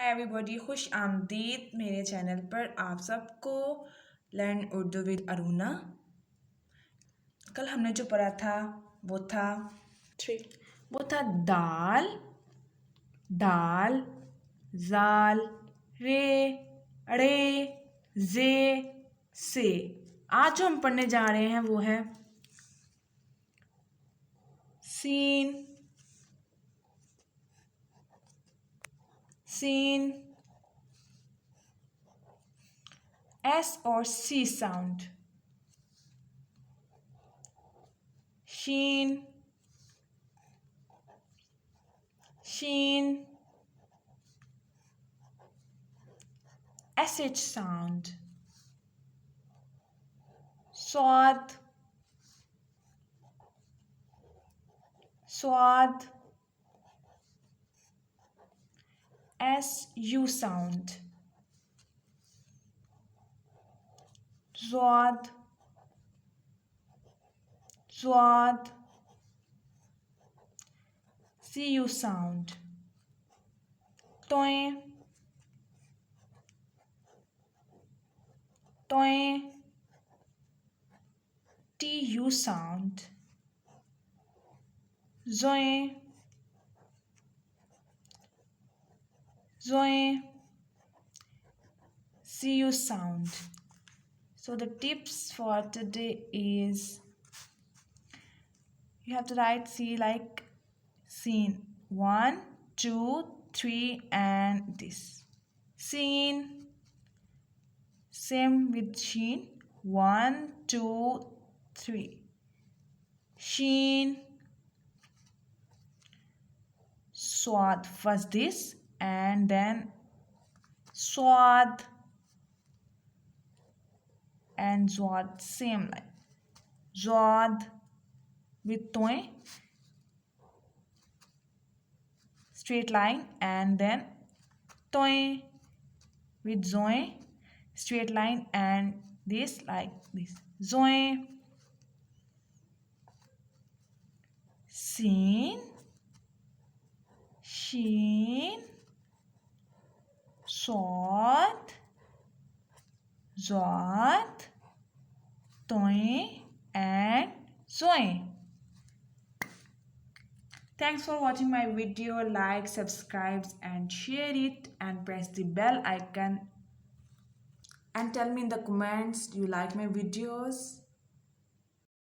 Everybody, खुश आमदीद मेरे चैनल पर आप सबको लर्न उर्दू विद अरुणा। कल हमने जो पढ़ा था वो था दाल, दाल, जाल, रे, रे, जे, से। आज जो हम पढ़ने जा रहे हैं वो है सीन, सीन, एस और सी sound, sheen, sheen, SH sound, swad, swad, SU sound, zwad, zwad, CU sound, toy, toy, TU sound, zoe, zoe, CU sound. So the tips for today is you have to write C like scene 1, 2, 3 and this. Scene, same with sheen 1, 2, 3. Sheen, swad, first this and then swad and zwad, same line. Zwad with toy, straight line, and then toy with zoe, straight line, and this like this. Zoe, seen, sheen, swad, zwad, toy and zoe. Thanks for watching my video. Like, subscribe and share it and press the bell icon and tell me in the comments, do you like my videos?